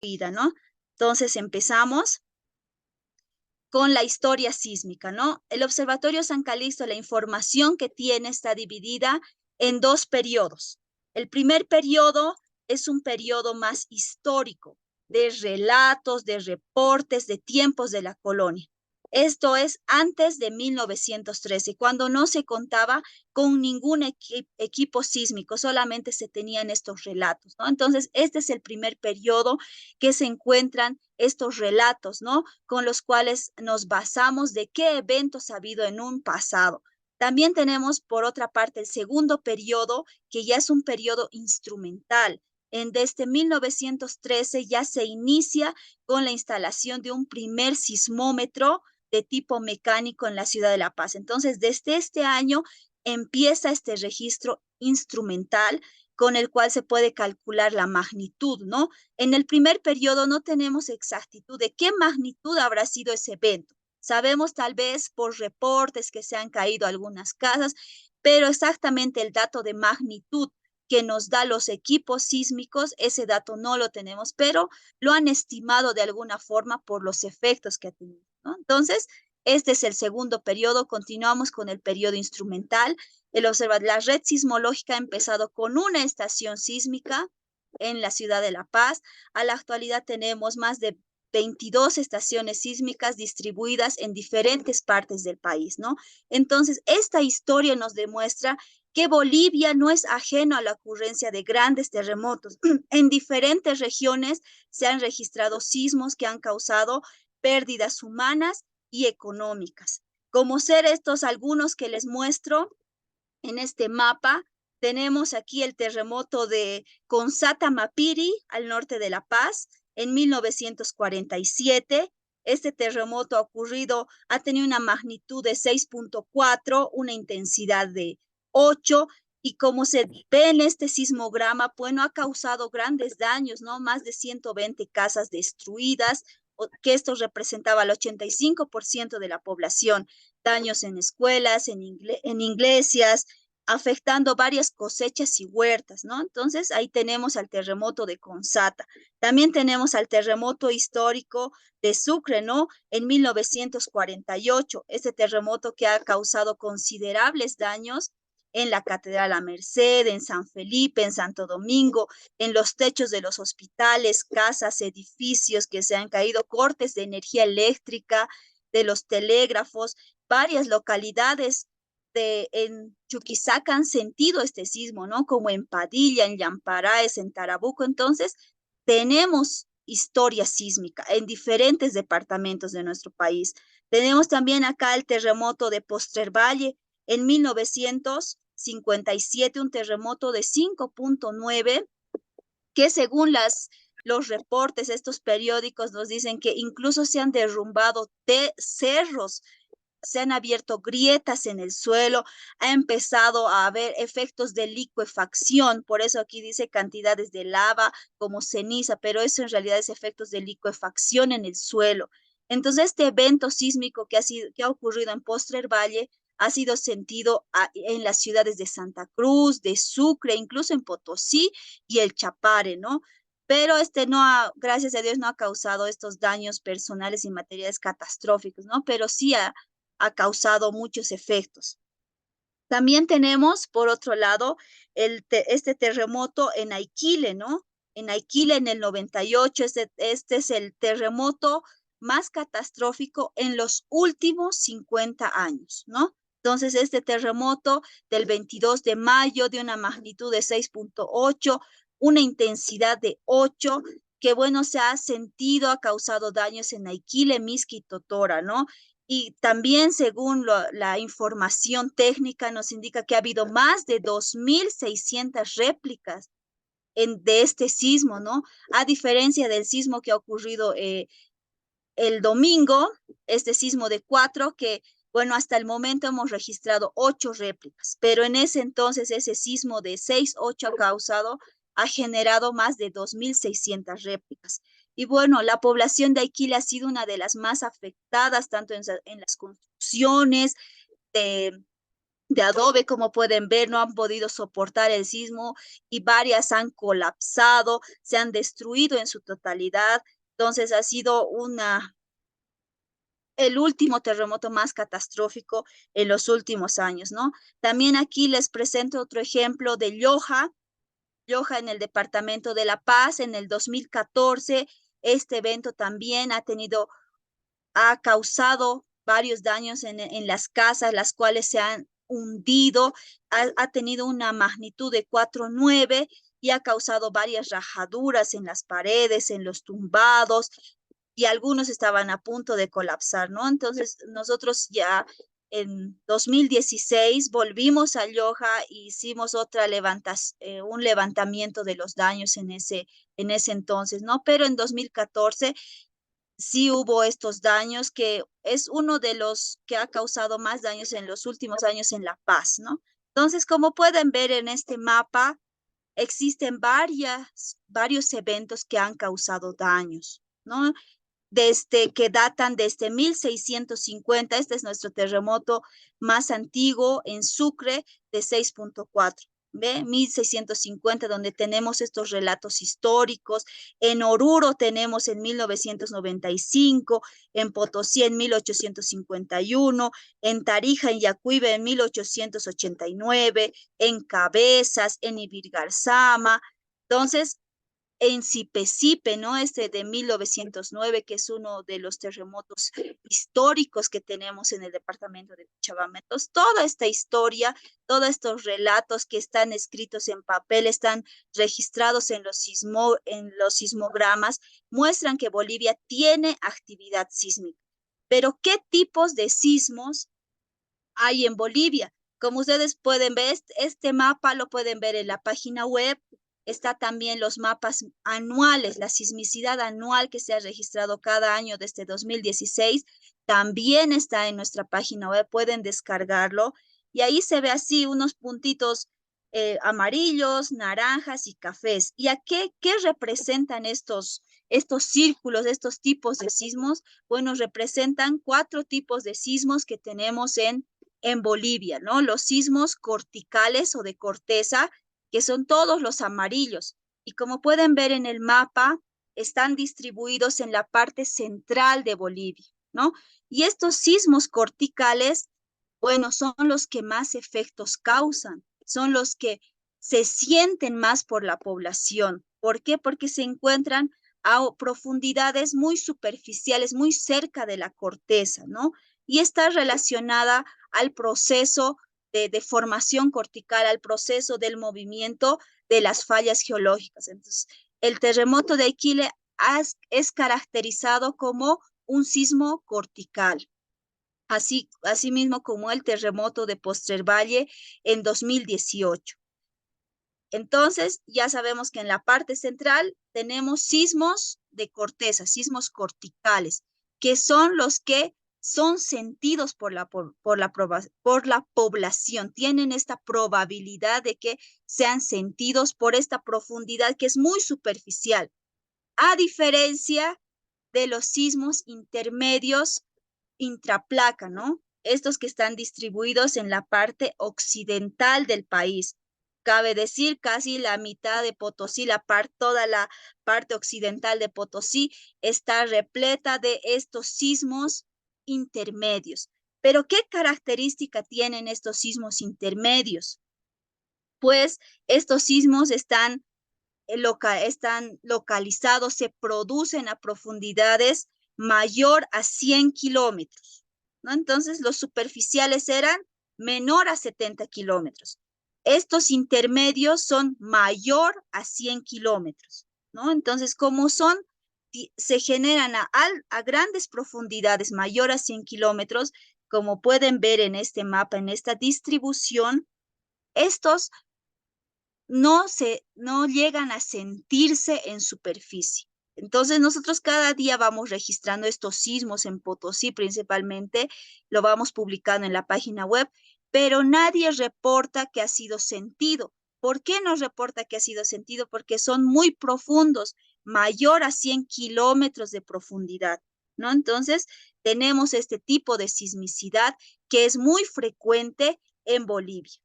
vida, ¿no? Entonces empezamos con la historia sísmica, ¿no? El Observatorio San Calixto, la información que tiene está dividida en dos periodos. El primer periodo es un periodo más histórico, de relatos, de reportes, de tiempos de la colonia. Esto es antes de 1913, cuando no se contaba con ningún equipo sísmico, solamente se tenían estos relatos, ¿no? Entonces, este es el primer periodo que se encuentran estos relatos, ¿no? Con los cuales nos basamos de qué eventos ha habido en un pasado. También tenemos, por otra parte, el segundo periodo, que ya es un periodo instrumental. Desde 1913 ya se inicia con la instalación de un primer sismómetro de tipo mecánico en la ciudad de La Paz. Entonces, desde este año empieza este registro instrumental con el cual se puede calcular la magnitud, ¿no? En el primer periodo no tenemos exactitud de qué magnitud habrá sido ese evento. Sabemos tal vez por reportes que se han caído algunas casas, pero exactamente el dato de magnitud que nos da los equipos sísmicos, ese dato no lo tenemos, pero lo han estimado de alguna forma por los efectos que ha tenido, ¿no? Entonces, este es el segundo periodo, continuamos con el periodo instrumental. La red sismológica ha empezado con una estación sísmica en la ciudad de La Paz. A la actualidad tenemos más de 22 estaciones sísmicas distribuidas en diferentes partes del país, ¿no? Entonces, esta historia nos demuestra que Bolivia no es ajeno a la ocurrencia de grandes terremotos. En diferentes regiones se han registrado sismos que han causado pérdidas humanas y económicas. Como ser estos algunos que les muestro en este mapa, tenemos aquí el terremoto de Consata Mapiri, al norte de La Paz, en 1947. Este terremoto ha tenido una magnitud de 6.4, una intensidad de 8, y como se ve en este sismograma, bueno, ha causado grandes daños, ¿no? Más de 120 casas destruidas, que esto representaba el 85% de la población, daños en escuelas, en iglesias, afectando varias cosechas y huertas, ¿no? Entonces ahí tenemos al terremoto de Consata. También tenemos al terremoto histórico de Sucre, ¿no? En 1948, este terremoto que ha causado considerables daños en la Catedral La Merced, en San Felipe, en Santo Domingo, en los techos de los hospitales, casas, edificios que se han caído, cortes de energía eléctrica, de los telégrafos, varias localidades en Chuquisaca han sentido este sismo, ¿no? Como en Padilla, en Llamparaes, en Tarabuco. Entonces, tenemos historia sísmica en diferentes departamentos de nuestro país. Tenemos también acá el terremoto de Postrer Valle en 1957, un terremoto de 5.9, que según los reportes, estos periódicos nos dicen que incluso se han derrumbado de cerros, se han abierto grietas en el suelo, ha empezado a haber efectos de licuefacción, por eso aquí dice cantidades de lava como ceniza, pero eso en realidad es efectos de licuefacción en el suelo. Entonces, este evento sísmico que ha ocurrido en Postrer Valle ha sido sentido en las ciudades de Santa Cruz, de Sucre, incluso en Potosí y el Chapare, ¿no? Pero gracias a Dios, no ha causado estos daños personales y materiales catastróficos, ¿no? Pero sí ha causado muchos efectos. También tenemos, por otro lado, este terremoto en Aiquile, ¿no? En Aiquile en el 98, este es el terremoto más catastrófico en los últimos 50 años, ¿no? Entonces, este terremoto del 22 de mayo de una magnitud de 6.8, una intensidad de 8, que bueno, se ha sentido, ha causado daños en Aiquile, Misqui y Totora, ¿no? Y también, según la información técnica, nos indica que ha habido más de 2.600 réplicas de este sismo, ¿no? A diferencia del sismo que ha ocurrido el domingo, este sismo de 4, que, bueno, hasta el momento hemos registrado 8 réplicas, pero en ese entonces ese sismo de 6.8 ha generado más de 2.600 réplicas. Y bueno, la población de Aiquile ha sido una de las más afectadas, tanto en las construcciones, de de adobe, como pueden ver, no han podido soportar el sismo y varias han colapsado, se han destruido en su totalidad. Entonces ha sido el último terremoto más catastrófico en los últimos años, ¿no? También aquí les presento otro ejemplo de Loja en el departamento de La Paz en el 2014. Este evento también ha causado varios daños en las casas, las cuales se han hundido, ha tenido una magnitud de 4,9 y ha causado varias rajaduras en las paredes, en los tumbados, y algunos estaban a punto de colapsar, ¿no? Entonces, nosotros ya en 2016 volvimos a Loja e hicimos un levantamiento de los daños en ese entonces, ¿no? Pero en 2014 sí hubo estos daños, que es uno de los que ha causado más daños en los últimos años en La Paz, ¿no? Entonces, como pueden ver en este mapa, existen varios eventos que han causado daños, ¿no? Desde que datan desde 1650. Este es nuestro terremoto más antiguo en Sucre, de 6,4. ¿Ve? 1650, donde tenemos estos relatos históricos. En Oruro tenemos en 1995, en Potosí en 1851, en Tarija, en Yacuiba en 1889, en Cabezas, en Ibirgarzama. Entonces, en Sipesipe, ¿no? Este de 1909, que es uno de los terremotos históricos que tenemos en el departamento de Cochabamba. Entonces, toda esta historia, todos estos relatos que están escritos en papel, están registrados en los sismogramas, muestran que Bolivia tiene actividad sísmica. Pero, ¿qué tipos de sismos hay en Bolivia? Como ustedes pueden ver, este mapa lo pueden ver en la página web. Está también los mapas anuales, la sismicidad anual que se ha registrado cada año desde 2016. También está en nuestra página web, pueden descargarlo. Y ahí se ve así unos puntitos amarillos, naranjas y cafés. ¿Y qué representan estos círculos, estos tipos de sismos? Bueno, representan 4 tipos de sismos que tenemos en Bolivia, ¿no? Los sismos corticales o de corteza, que son todos los amarillos. Y como pueden ver en el mapa, están distribuidos en la parte central de Bolivia, ¿no? Y estos sismos corticales, bueno, son los que más efectos causan, son los que se sienten más por la población. ¿Por qué? Porque se encuentran a profundidades muy superficiales, muy cerca de la corteza, ¿no? Y está relacionada al proceso de formación cortical, al proceso del movimiento de las fallas geológicas. Entonces, el terremoto de Aquile es caracterizado como un sismo cortical, así mismo como el terremoto de Postrer Valle en 2018. Entonces, ya sabemos que en la parte central tenemos sismos de corteza, sismos corticales, que son los que son sentidos por la población. Tienen esta probabilidad de que sean sentidos por esta profundidad que es muy superficial, a diferencia de los sismos intermedios intraplaca, ¿no? Estos que están distribuidos en la parte occidental del país. Cabe decir, casi la mitad de Potosí, toda la parte occidental de Potosí está repleta de estos sismos intermedios. Pero, ¿qué característica tienen estos sismos intermedios? Pues estos sismos están localizados, se producen a profundidades mayor a 100 kilómetros, ¿no? Entonces, los superficiales eran menor a 70 kilómetros. Estos intermedios son mayor a 100 kilómetros, ¿no? Entonces, como se generan a grandes profundidades, mayor a 100 kilómetros, como pueden ver en este mapa, en esta distribución, estos no llegan a sentirse en superficie. Entonces nosotros cada día vamos registrando estos sismos en Potosí principalmente, lo vamos publicando en la página web, pero nadie reporta que ha sido sentido. ¿Por qué no reporta que ha sido sentido? Porque son muy profundos, mayor a 100 kilómetros de profundidad, ¿no? Entonces tenemos este tipo de sismicidad que es muy frecuente en Bolivia.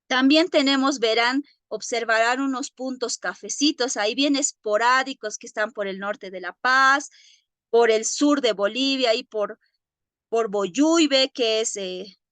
También tenemos, verán, observarán unos puntos cafecitos ahí bien esporádicos que están por el norte de La Paz, por el sur de Bolivia y por Boyuibe, que es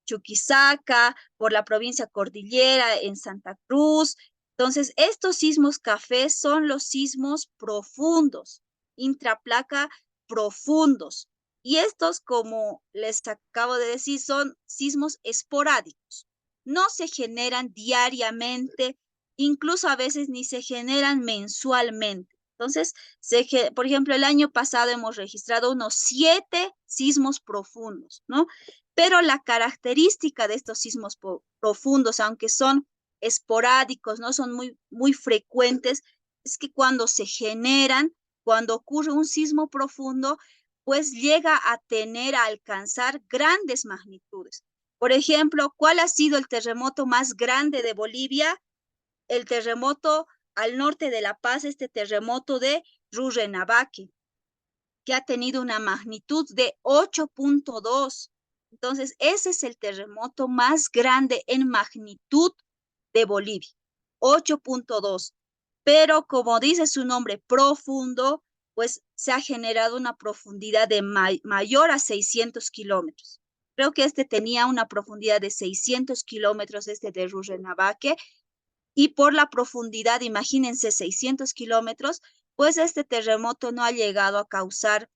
Chuquisaca, por la provincia Cordillera en Santa Cruz. Entonces, estos sismos cafés son los sismos profundos, intraplaca profundos. Y estos, como les acabo de decir, son sismos esporádicos. No se generan diariamente, incluso a veces ni se generan mensualmente. Entonces, por ejemplo, el año pasado hemos registrado unos 7 sismos profundos, ¿no? Pero la característica de estos sismos profundos, aunque son esporádicos, no son muy frecuentes, es que cuando se generan, cuando ocurre un sismo profundo, pues llega a alcanzar grandes magnitudes. Por ejemplo, ¿cuál ha sido el terremoto más grande de Bolivia? El terremoto al norte de La Paz, este terremoto de Rurrenabaque, que ha tenido una magnitud de 8.2. Entonces, ese es el terremoto más grande en magnitud de Bolivia, 8.2. Pero como dice su nombre, profundo, pues se ha generado una profundidad de mayor a 600 kilómetros. Creo que este tenía una profundidad de 600 kilómetros, este de Rurrenabaque, y por la profundidad, imagínense, 600 kilómetros, pues este terremoto no ha llegado a causar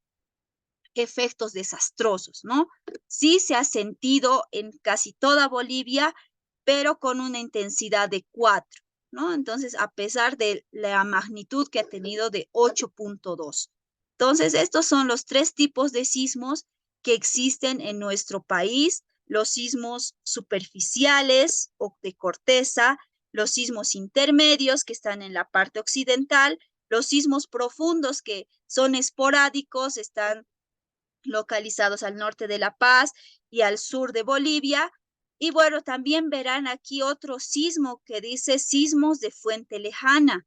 efectos desastrosos, ¿no? Sí se ha sentido en casi toda Bolivia, pero con una intensidad de 4, ¿no? Entonces, a pesar de la magnitud que ha tenido de 8.2. Entonces, estos son los 3 tipos de sismos que existen en nuestro país: los sismos superficiales o de corteza, los sismos intermedios que están en la parte occidental, los sismos profundos que son esporádicos, están localizados al norte de La Paz y al sur de Bolivia. Y bueno, también verán aquí otro sismo que dice sismos de fuente lejana.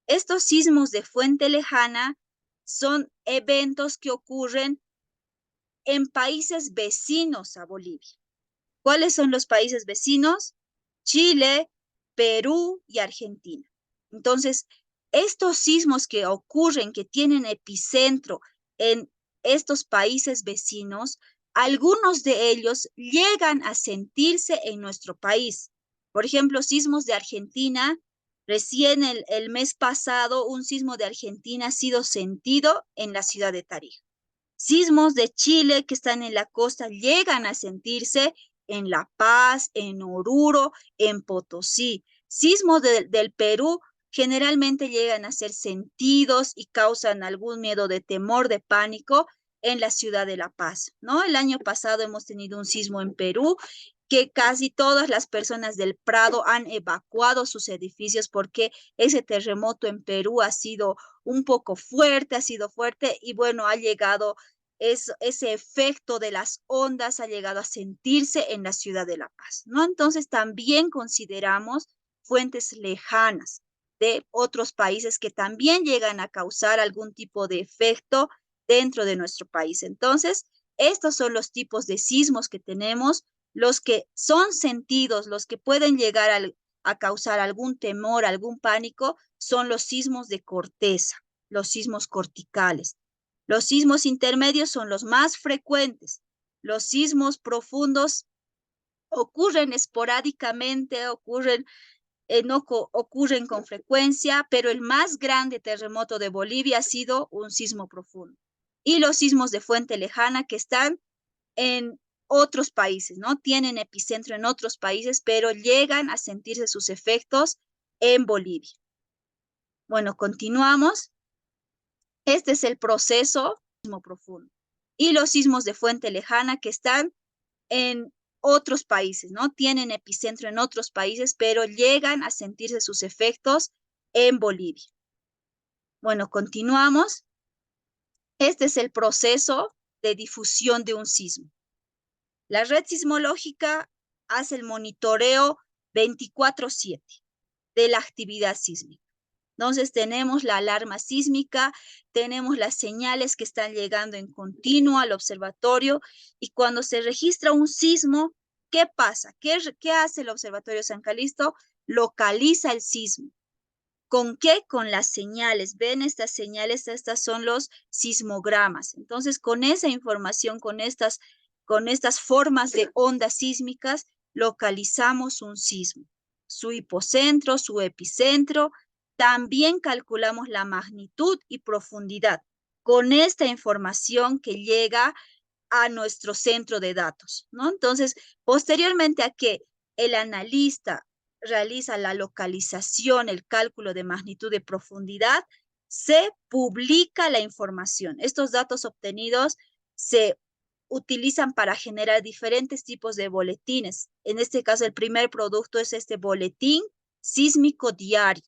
Estos sismos de fuente lejana son eventos que ocurren en países vecinos a Bolivia. ¿Cuáles son los países vecinos? Chile, Perú y Argentina. Entonces, estos sismos que ocurren, que tienen epicentro en estos países vecinos, algunos de ellos llegan a sentirse en nuestro país. Por ejemplo, sismos de Argentina. Recién el mes pasado, un sismo de Argentina ha sido sentido en la ciudad de Tarija. Sismos de Chile que están en la costa llegan a sentirse en La Paz, en Oruro, en Potosí. Sismos del Perú generalmente llegan a ser sentidos y causan algún miedo de temor, de pánico en la ciudad de La Paz, ¿no? El año pasado hemos tenido un sismo en Perú que casi todas las personas del Prado han evacuado sus edificios porque ese terremoto en Perú ha sido un poco fuerte, ha sido fuerte y bueno, ha llegado ese efecto de las ondas ha llegado a sentirse en la ciudad de La Paz, ¿no? Entonces también consideramos fuentes lejanas de otros países que también llegan a causar algún tipo de efecto dentro de nuestro país. Entonces, estos son los tipos de sismos que tenemos, los que son sentidos, los que pueden llegar a causar algún temor, algún pánico, son los sismos de corteza, los sismos corticales. Los sismos intermedios son los más frecuentes. Los sismos profundos ocurren esporádicamente, no ocurren con frecuencia, pero el más grande terremoto de Bolivia ha sido un sismo profundo. Y los sismos de fuente lejana que están en otros países, ¿no? Tienen epicentro en otros países, pero llegan a sentirse sus efectos en Bolivia. Bueno, continuamos. Este es el proceso sismo profundo. Y los sismos de fuente lejana que están en otros países, ¿no? Tienen epicentro en otros países, pero llegan a sentirse sus efectos en Bolivia. Bueno, continuamos. Este es el proceso de difusión de un sismo. La red sismológica hace el monitoreo 24/7 de la actividad sísmica. Entonces tenemos la alarma sísmica, tenemos las señales que están llegando en continuo al observatorio y cuando se registra un sismo, ¿Qué pasa? ¿Qué hace el Observatorio San Calixto? Localiza el sismo. ¿Con qué? Con las señales. ¿Ven estas señales? Estas son los sismogramas. Entonces, con esa información, con estas formas de ondas sísmicas, localizamos un sismo. Su hipocentro, su epicentro. También calculamos la magnitud y profundidad con esta información que llega a nuestro centro de datos, ¿no? Entonces, posteriormente a que el analista realiza la localización, el cálculo de magnitud de profundidad, se publica la información. Estos datos obtenidos se utilizan para generar diferentes tipos de boletines. En este caso, el primer producto es este boletín sísmico diario.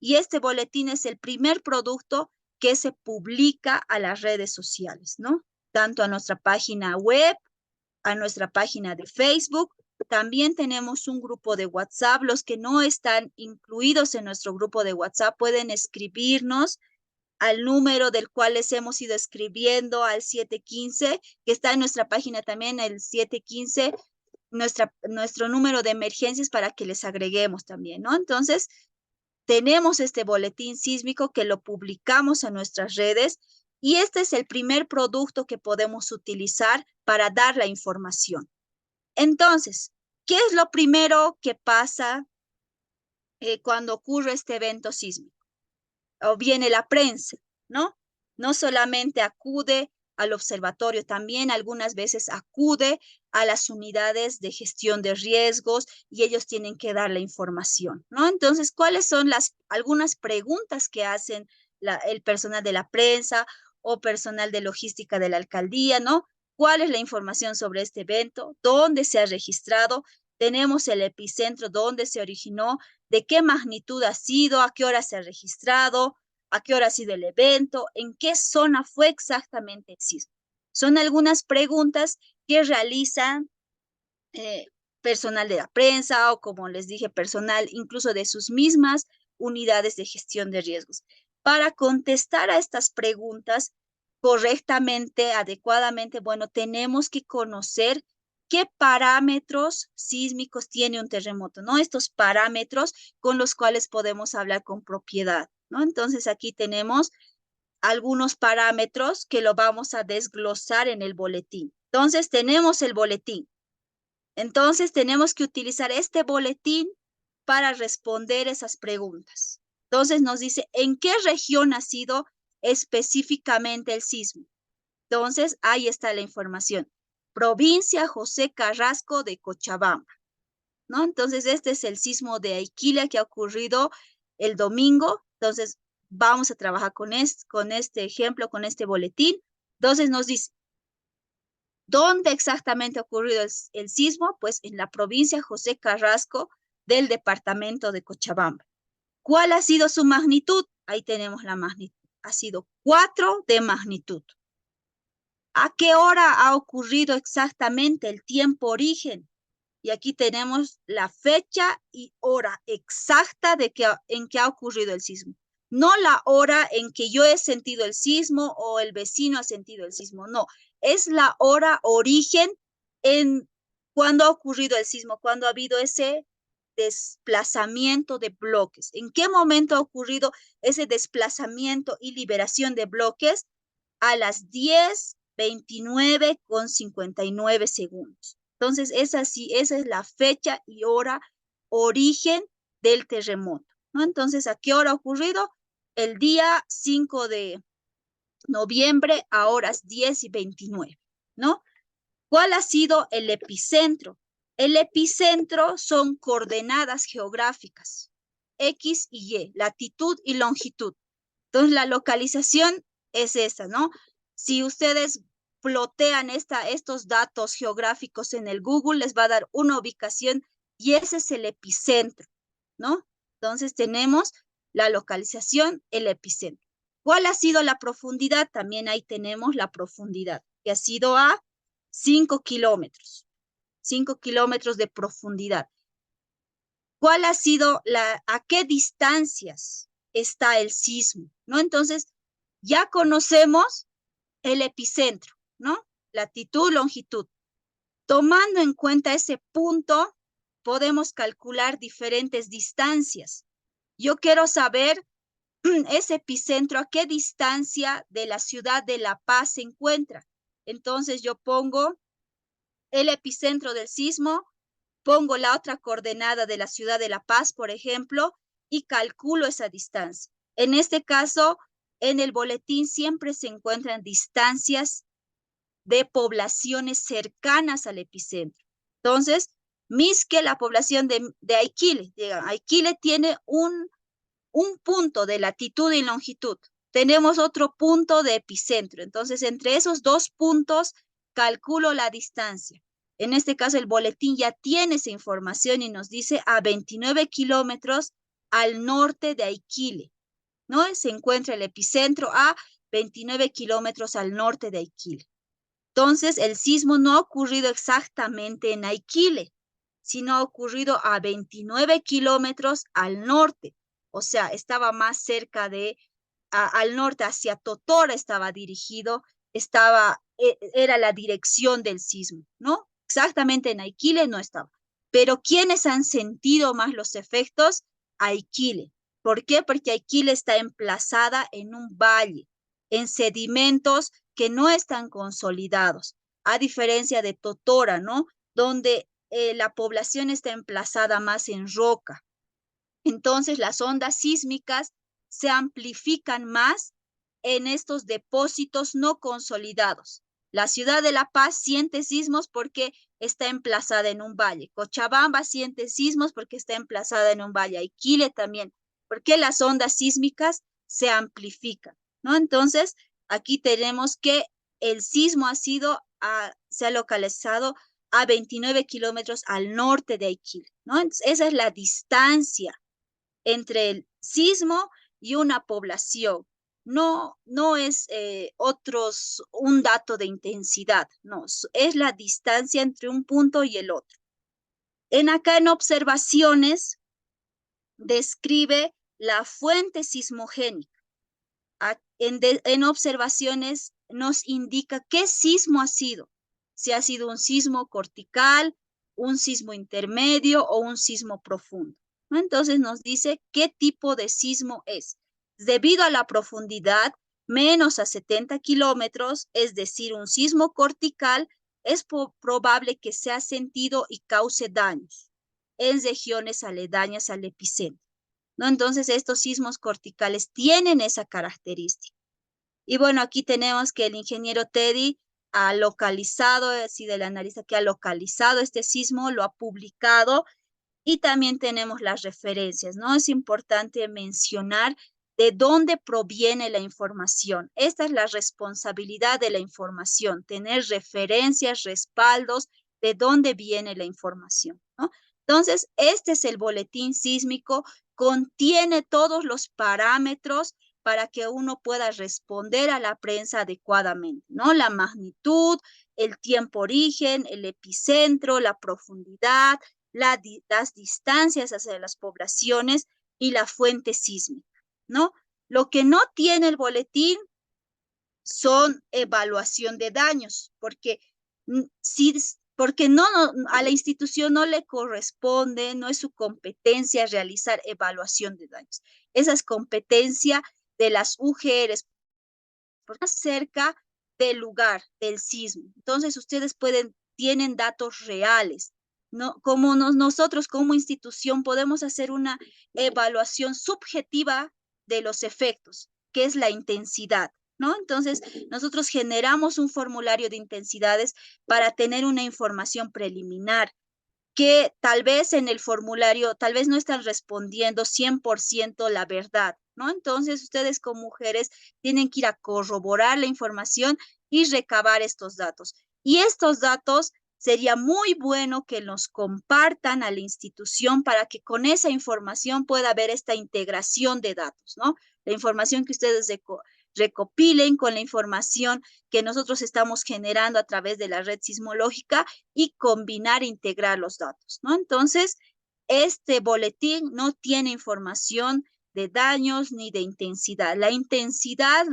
Y este boletín es el primer producto que se publica a las redes sociales, ¿no? Tanto a nuestra página web, a nuestra página de Facebook. También tenemos un grupo de WhatsApp. Los que no están incluidos en nuestro grupo de WhatsApp pueden escribirnos al número del cual les hemos ido escribiendo, al 715, que está en nuestra página también, el 715, nuestro número de emergencias para que les agreguemos también, ¿no? Entonces, tenemos este boletín sísmico que lo publicamos en nuestras redes y este es el primer producto que podemos utilizar para dar la información. Entonces, ¿qué es lo primero que pasa cuando ocurre este evento sísmico? O viene la prensa, ¿no? No solamente acude al observatorio, también algunas veces acude a las unidades de gestión de riesgos y ellos tienen que dar la información, ¿no? Entonces, ¿cuáles son algunas preguntas que hacen el personal de la prensa o personal de logística de la alcaldía, ¿no? ¿Cuál es la información sobre este evento? ¿Dónde se ha registrado? Tenemos el epicentro, dónde se originó, de qué magnitud ha sido, a qué hora se ha registrado, a qué hora ha sido el evento, en qué zona fue exactamente el sismo. Son algunas preguntas que realizan personal de la prensa o, como les dije, personal incluso de sus mismas unidades de gestión de riesgos. Para contestar a estas preguntas correctamente, adecuadamente, bueno, tenemos que conocer qué parámetros sísmicos tiene un terremoto, ¿no? Estos parámetros con los cuales podemos hablar con propiedad, ¿no? Entonces aquí tenemos algunos parámetros que lo vamos a desglosar en el boletín. Entonces tenemos el boletín. Entonces tenemos que utilizar este boletín para responder esas preguntas. Entonces nos dice en qué región ha sido específicamente el sismo. Entonces ahí está la información. Provincia José Carrasco de Cochabamba, ¿no? Entonces este es el sismo de Aiquile que ha ocurrido el domingo. Entonces vamos a trabajar con este ejemplo, con este boletín. Entonces nos dice, ¿dónde exactamente ha ocurrido el sismo? Pues en la provincia José Carrasco del departamento de Cochabamba. ¿Cuál ha sido su magnitud? Ahí tenemos la magnitud. Ha sido 4 de magnitud. ¿A qué hora ha ocurrido exactamente el tiempo origen? Y aquí tenemos la fecha y hora exacta en que ha ocurrido el sismo. No la hora en que yo he sentido el sismo o el vecino ha sentido el sismo, no. Es la hora origen en cuando ha ocurrido el sismo, cuando ha habido ese desplazamiento de bloques. ¿En qué momento ha ocurrido ese desplazamiento y liberación de bloques? A las 10:29:59 segundos. Entonces, esa es la fecha y hora origen del terremoto, ¿no? Entonces, ¿a qué hora ha ocurrido? El día 5 de noviembre a horas 10:29, ¿no? ¿Cuál ha sido el epicentro? El epicentro son coordenadas geográficas, X y Y, latitud y longitud. Entonces, la localización es esta, ¿no? Si ustedes plotean estos datos geográficos en el Google, les va a dar una ubicación y ese es el epicentro, ¿no? Entonces, tenemos la localización, el epicentro. ¿Cuál ha sido la profundidad? También ahí tenemos la profundidad, que ha sido a 5 kilómetros, 5 kilómetros de profundidad. ¿Cuál ha sido a qué distancias está el sismo, ¿no? Entonces, ya conocemos el epicentro, ¿no? Latitud, longitud. Tomando en cuenta ese punto, podemos calcular diferentes distancias. Yo quiero saber ese epicentro a qué distancia de la ciudad de La Paz se encuentra. Entonces yo pongo el epicentro del sismo, pongo la otra coordenada de la ciudad de La Paz, por ejemplo, y calculo esa distancia. En este caso, en el boletín siempre se encuentran distancias de poblaciones cercanas al epicentro. Entonces, Misque, la población de Aiquile, Aiquile tiene un punto de latitud y longitud. Tenemos otro punto de epicentro. Entonces, entre esos dos puntos, calculo la distancia. En este caso, el boletín ya tiene esa información y nos dice a 29 kilómetros al norte de Aiquile, ¿no? Se encuentra el epicentro a 29 kilómetros al norte de Aiquile. Entonces, el sismo no ha ocurrido exactamente en Aiquile, sino ha ocurrido a 29 kilómetros al norte. O sea, estaba más cerca al norte, hacia Totora estaba dirigido, era la dirección del sismo, ¿no? Exactamente en Aiquile no estaba. Pero ¿quiénes han sentido más los efectos? Aiquile. ¿Por qué? Porque Aiquile está emplazada en un valle, en sedimentos que no están consolidados, a diferencia de Totora, ¿no? Donde la población está emplazada más en roca. Entonces las ondas sísmicas se amplifican más en estos depósitos no consolidados. La ciudad de La Paz siente sismos porque está emplazada en un valle. Cochabamba siente sismos porque está emplazada en un valle. Aiquile también, porque las ondas sísmicas se amplifican, ¿no? Entonces, aquí tenemos que el sismo se ha localizado a 29 kilómetros al norte de Aiquile, ¿no? Entonces, esa es la distancia entre el sismo y una población. No es un dato de intensidad, no, es la distancia entre un punto y el otro. En observaciones describe la fuente sismogénica. En observaciones nos indica qué sismo ha sido, si ha sido un sismo cortical, un sismo intermedio o un sismo profundo, ¿no? Entonces nos dice qué tipo de sismo es. Debido a la profundidad, menos a 70 kilómetros, es decir, un sismo cortical, es probable que sea sentido y cause daños en regiones aledañas al epicentro, ¿no? Entonces, estos sismos corticales tienen esa característica. Y bueno, aquí tenemos que el ingeniero Teddy ha localizado, así del analista que ha localizado este sismo, lo ha publicado y también tenemos las referencias, ¿no? Es importante mencionar de dónde proviene la información. Esta es la responsabilidad de la información, tener referencias, respaldos, de dónde viene la información, ¿no? Entonces, este es el boletín sísmico, contiene todos los parámetros para que uno pueda responder a la prensa adecuadamente, ¿no? La magnitud, el tiempo origen, el epicentro, la profundidad, las distancias hacia las poblaciones y la fuente sísmica, ¿no? Lo que no tiene el boletín son evaluación de daños, porque a la institución no le corresponde, no es su competencia realizar evaluación de daños. Esa es competencia de las UGRs, porque más cerca del lugar del sismo. Entonces ustedes tienen datos reales. No, como nosotros como institución podemos hacer una evaluación subjetiva de los efectos, que es la intensidad, ¿no? Entonces, nosotros generamos un formulario de intensidades para tener una información preliminar que tal vez en el formulario, tal vez no están respondiendo 100% la verdad, ¿no? Entonces, ustedes como mujeres tienen que ir a corroborar la información y recabar estos datos. Y estos datos sería muy bueno que los compartan a la institución para que con esa información pueda haber esta integración de datos, ¿no? La información que ustedes recopilen con la información que nosotros estamos generando a través de la red sismológica y combinar e integrar los datos, ¿no? Entonces, este boletín no tiene información de daños ni de intensidad. La intensidad,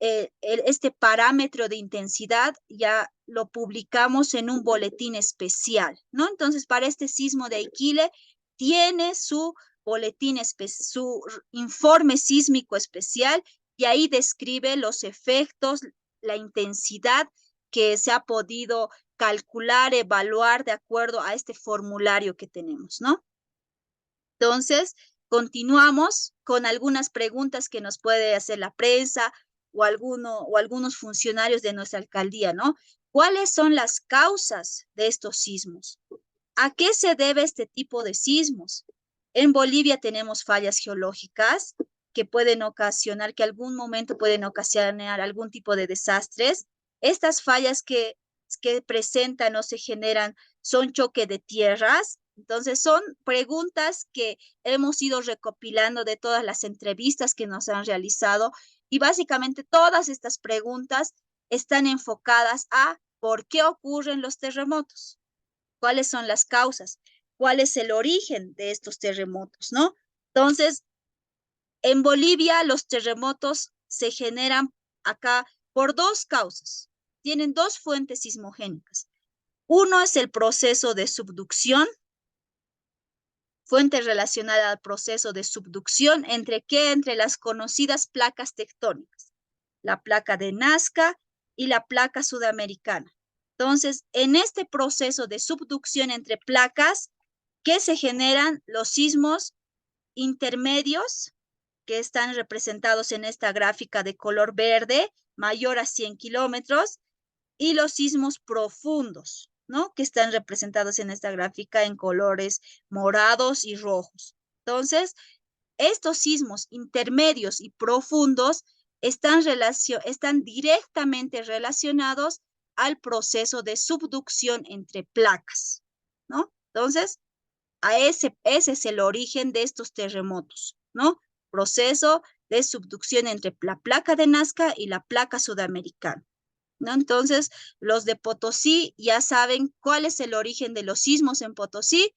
este parámetro de intensidad ya lo publicamos en un boletín especial, ¿no? Entonces, para este sismo de Aikile, tiene su boletín, su informe sísmico especial, y ahí describe los efectos, la intensidad que se ha podido calcular, evaluar de acuerdo a este formulario que tenemos, ¿no? Entonces, continuamos con algunas preguntas que nos puede hacer la prensa o algunos funcionarios de nuestra alcaldía, ¿no? ¿Cuáles son las causas de estos sismos? ¿A qué se debe este tipo de sismos? En Bolivia tenemos fallas geológicas que pueden ocasionar, que algún momento pueden ocasionar algún tipo de desastres. Estas fallas que presentan o se generan son choque de tierras. Entonces, son preguntas que hemos ido recopilando de todas las entrevistas que nos han realizado, y básicamente todas estas preguntas están enfocadas a por qué ocurren los terremotos, cuáles son las causas, cuál es el origen de estos terremotos, ¿no? Entonces, en Bolivia los terremotos se generan acá por dos causas. Tienen dos fuentes sismogénicas. Uno es el proceso de subducción, fuente relacionada al proceso de subducción, entre las conocidas placas tectónicas, la placa de Nazca y la placa sudamericana. Entonces, en este proceso de subducción entre placas, ¿qué se generan? Los sismos intermedios, que están representados en esta gráfica de color verde, mayor a 100 kilómetros, y los sismos profundos, ¿no? Que están representados en esta gráfica en colores morados y rojos. Entonces, estos sismos intermedios y profundos están directamente relacionados al proceso de subducción entre placas, ¿no? Entonces, ese es el origen de estos terremotos, ¿no? Proceso de subducción entre la placa de Nazca y la placa sudamericana, ¿no? Entonces, los de Potosí ya saben cuál es el origen de los sismos en Potosí,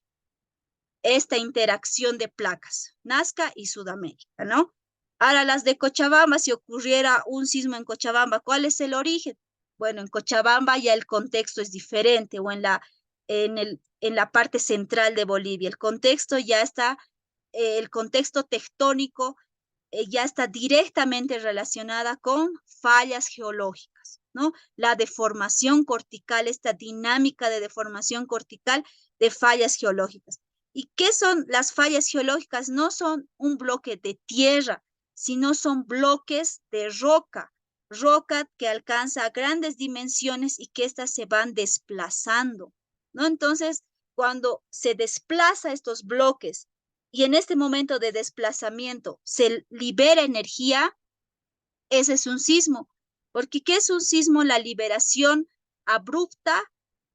esta interacción de placas, Nazca y Sudamérica, ¿no? Ahora, las de Cochabamba, si ocurriera un sismo en Cochabamba, ¿cuál es el origen? Bueno, en Cochabamba ya el contexto es diferente, o en la parte central de Bolivia. El contexto ya está, el contexto tectónico ya está directamente relacionada con fallas geológicas, ¿no? La deformación cortical, esta dinámica de deformación cortical de fallas geológicas. ¿Y qué son las fallas geológicas? No son un bloque de tierra, sino son bloques de roca, roca que alcanza grandes dimensiones y que éstas se van desplazando, ¿no? Entonces, cuando se desplaza estos bloques y en este momento de desplazamiento se libera energía, ese es un sismo. Porque ¿qué es un sismo? La liberación abrupta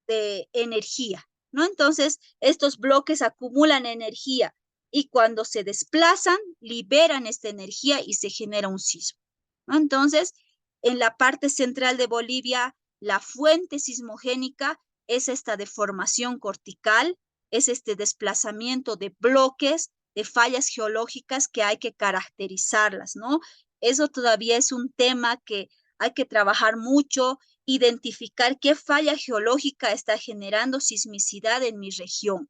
de energía, ¿no? Entonces, estos bloques acumulan energía y cuando se desplazan, liberan esta energía y se genera un sismo, ¿no? Entonces, en la parte central de Bolivia, la fuente sismogénica es esta deformación cortical, es este desplazamiento de bloques, de fallas geológicas que hay que caracterizarlas, ¿no? Eso todavía es un tema que hay que trabajar mucho, identificar qué falla geológica está generando sismicidad en mi región,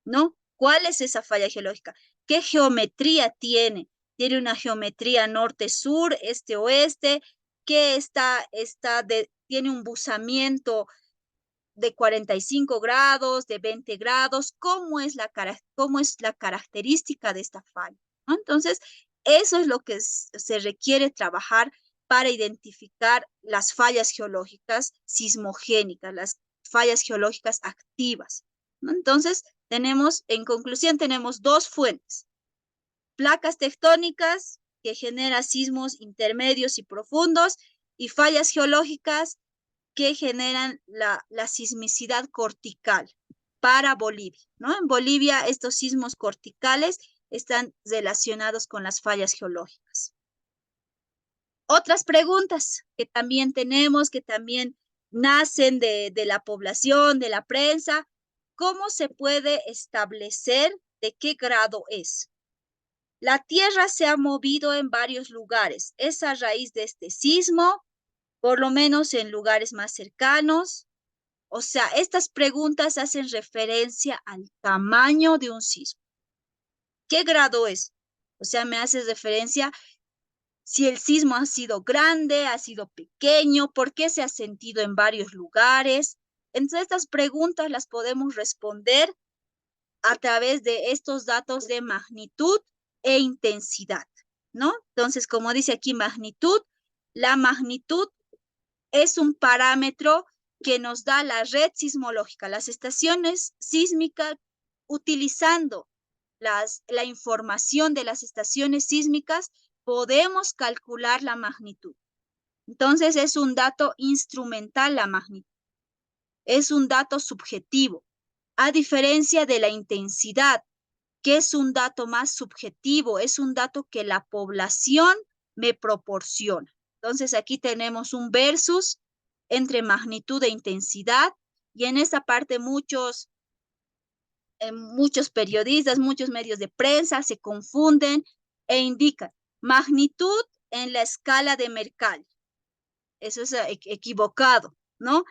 ¿no? ¿Cuál es esa falla geológica? ¿Qué geometría tiene? ¿Tiene una geometría norte-sur, este-oeste? ¿Qué tiene un buzamiento de 45 grados, de 20 grados? ¿Cómo es la característica de esta falla? ¿No? Entonces, eso es lo que se requiere trabajar para identificar las fallas geológicas sismogénicas, las fallas geológicas activas, ¿no? Entonces, en conclusión, tenemos dos fuentes: placas tectónicas que generan sismos intermedios y profundos, y fallas geológicas que generan la sismicidad cortical para Bolivia, ¿no? En Bolivia estos sismos corticales están relacionados con las fallas geológicas. Otras preguntas que también tenemos, que también nacen de la población, de la prensa: ¿cómo se puede establecer de qué grado es? La tierra se ha movido en varios lugares. Es a raíz de este sismo, por lo menos en lugares más cercanos. O sea, estas preguntas hacen referencia al tamaño de un sismo. ¿Qué grado es? O sea, me hace referencia si el sismo ha sido grande, ha sido pequeño, por qué se ha sentido en varios lugares. Entonces, estas preguntas las podemos responder a través de estos datos de magnitud e intensidad, ¿no? Entonces, como dice aquí magnitud, la magnitud es un parámetro que nos da la red sismológica, las estaciones sísmicas, utilizando la información de las estaciones sísmicas, podemos calcular la magnitud. Entonces es un dato instrumental la magnitud, es un dato subjetivo, a diferencia de la intensidad, que es un dato más subjetivo, es un dato que la población me proporciona. Entonces aquí tenemos un versus entre magnitud e intensidad, y en esta parte muchos periodistas, muchos medios de prensa se confunden e indican magnitud en la escala de Mercalli. Eso es equivocado, ¿no?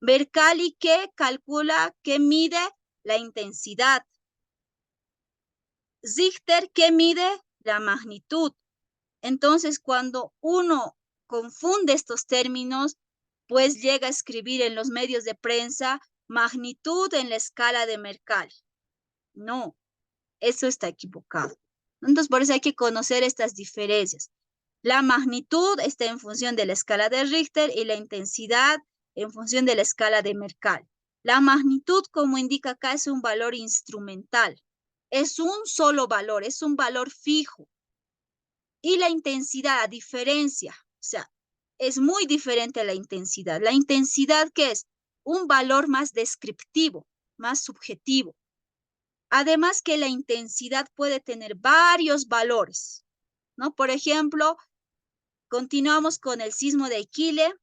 Mercalli que calcula, que mide la intensidad. Richter que mide la magnitud. Entonces, cuando uno confunde estos términos, pues llega a escribir en los medios de prensa magnitud en la escala de Mercalli. No, eso está equivocado. Entonces, por eso hay que conocer estas diferencias. La magnitud está en función de la escala de Richter y la intensidad en función de la escala de Mercalli. La magnitud, como indica acá, es un valor instrumental. Es un solo valor, es un valor fijo. Y la intensidad, a diferencia, o sea, es muy diferente a la intensidad. La intensidad, ¿qué es? Un valor más descriptivo, más subjetivo. Además que la intensidad puede tener varios valores, ¿no? Por ejemplo, continuamos con el sismo de Aikile.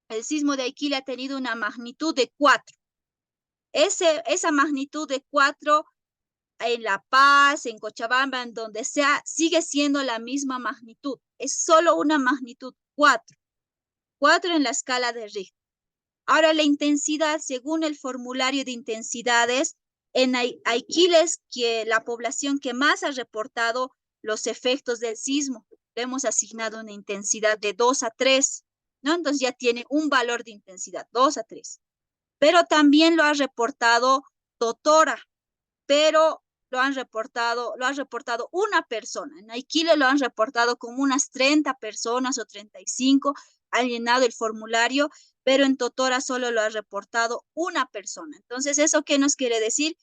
El sismo de Aikile ha tenido una magnitud de 4. Esa magnitud de 4 en La Paz, en Cochabamba, en donde sea, sigue siendo la misma magnitud. Es solo una magnitud 4. 4 en la escala de Richter. Ahora la intensidad, según el formulario de intensidades, en Aikile es que la población que más ha reportado los efectos del sismo. Le hemos asignado una intensidad de 2 a 3, ¿no? Entonces ya tiene un valor de intensidad, 2 a 3. Pero también lo ha reportado Totora, pero lo ha reportado una persona. En Aikile lo han reportado como unas 30 personas o 35, han llenado el formulario, pero en Totora solo lo ha reportado una persona. Entonces, ¿eso qué nos quiere decir?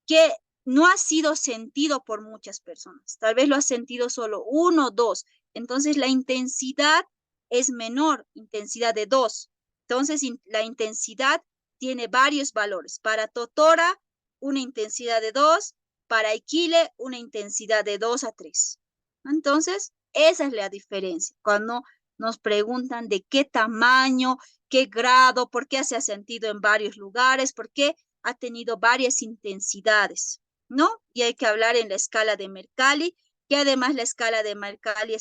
Que no ha sido sentido por muchas personas. Tal vez lo ha sentido solo 1 o 2. Entonces, la intensidad es menor, intensidad de 2. Entonces, la intensidad tiene varios valores. Para Totora, una intensidad de 2, para Aikile, una intensidad de 2 a 3. Entonces, esa es la diferencia. Cuando nos preguntan de qué tamaño, qué grado, por qué se ha sentido en varios lugares, por qué ha tenido varias intensidades, ¿no? Y hay que hablar en la escala de Mercalli, que además la escala de Mercalli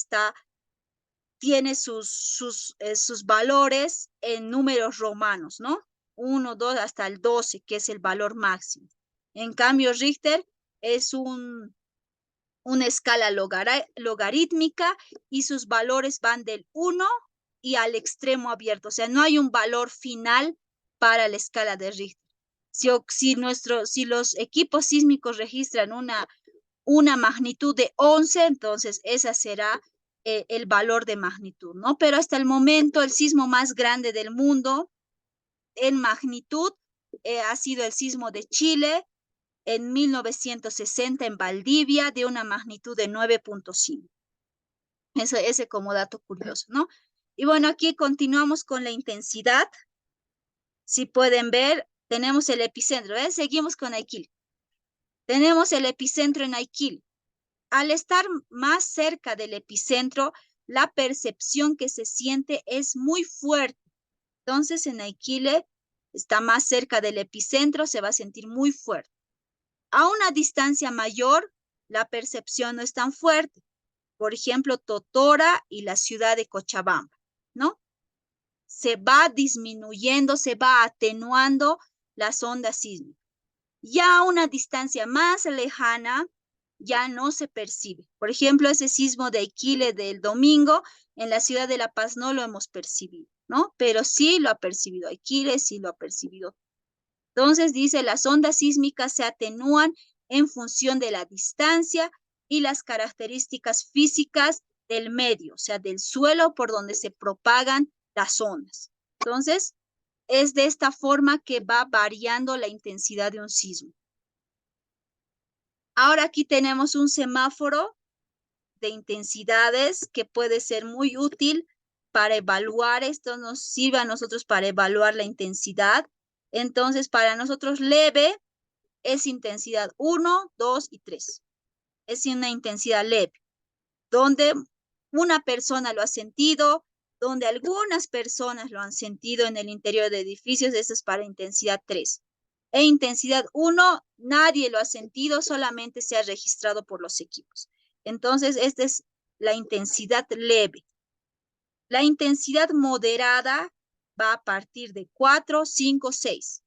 tiene sus valores en números romanos, ¿no? 1, 2 hasta el 12, que es el valor máximo. En cambio, Richter es una escala logarítmica y sus valores van del 1 y al extremo abierto. O sea, no hay un valor final para la escala de Richter. Si los equipos sísmicos registran una magnitud de 11, entonces esa será el valor de magnitud, ¿no? Pero hasta el momento el sismo más grande del mundo en magnitud ha sido el sismo de Chile en 1960 en Valdivia, de una magnitud de 9.5. Ese como dato curioso, ¿no? Y bueno, aquí continuamos con la intensidad. Si pueden ver, tenemos el epicentro, ¿eh? Seguimos con Aikile. Tenemos el epicentro en Aikile. Al estar más cerca del epicentro, la percepción que se siente es muy fuerte. Entonces, en Aikile está más cerca del epicentro, se va a sentir muy fuerte. A una distancia mayor, la percepción no es tan fuerte. Por ejemplo, Totora y la ciudad de Cochabamba, ¿no? Se va disminuyendo, se va atenuando las ondas sísmicas. Ya a una distancia más lejana, ya no se percibe. Por ejemplo, ese sismo de Iquile del domingo, en la ciudad de La Paz no lo hemos percibido, ¿no? Pero sí lo ha percibido Iquile, sí lo ha percibido. Entonces dice, las ondas sísmicas se atenúan en función de la distancia y las características físicas del medio, o sea, del suelo por donde se propagan las ondas. Entonces, es de esta forma que va variando la intensidad de un sismo. Ahora aquí tenemos un semáforo de intensidades que puede ser muy útil para evaluar. Esto nos sirve a nosotros para evaluar la intensidad. Entonces, para nosotros leve es intensidad 1, 2 y 3. Es una intensidad leve, donde una persona lo ha sentido, donde algunas personas lo han sentido en el interior de edificios. Esto es para intensidad 3. E intensidad 1, nadie lo ha sentido, solamente se ha registrado por los equipos. Entonces, esta es la intensidad leve. La intensidad moderada va a partir de 4, 5, 6.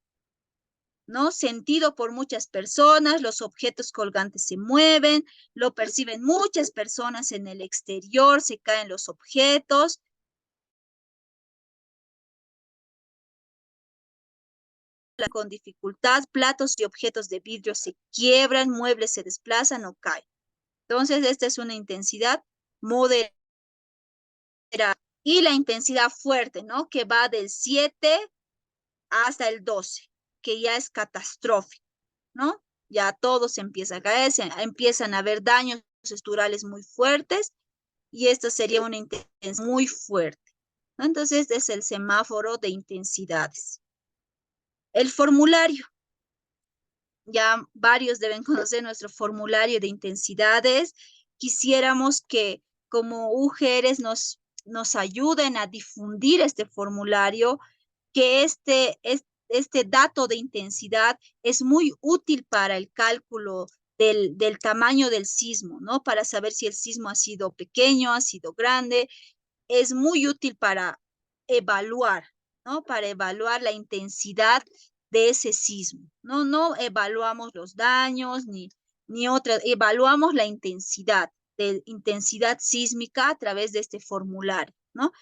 ¿No? Sentido por muchas personas, los objetos colgantes se mueven, lo perciben muchas personas en el exterior, se caen los objetos. Con dificultad, platos y objetos de vidrio se quiebran, muebles se desplazan o caen. Entonces, esta es una intensidad moderada. Y la intensidad fuerte, ¿no? Que va del 7 hasta el 12, que ya es catastrófico, ¿no? Ya todo se empieza a caer, empiezan a haber daños estructurales muy fuertes y esto sería una intensidad muy fuerte, ¿no? Entonces, este es el semáforo de intensidades. El formulario. Ya varios deben conocer nuestro formulario de intensidades. Quisiéramos que como UGERES nos ayuden a difundir este formulario, que este dato de intensidad es muy útil para el cálculo del tamaño del sismo, ¿no? Para saber si el sismo ha sido pequeño, ha sido grande. Es muy útil para evaluar, ¿no? Para evaluar la intensidad de ese sismo. No evaluamos los daños ni otras, evaluamos la intensidad sísmica a través de este formulario, ¿no?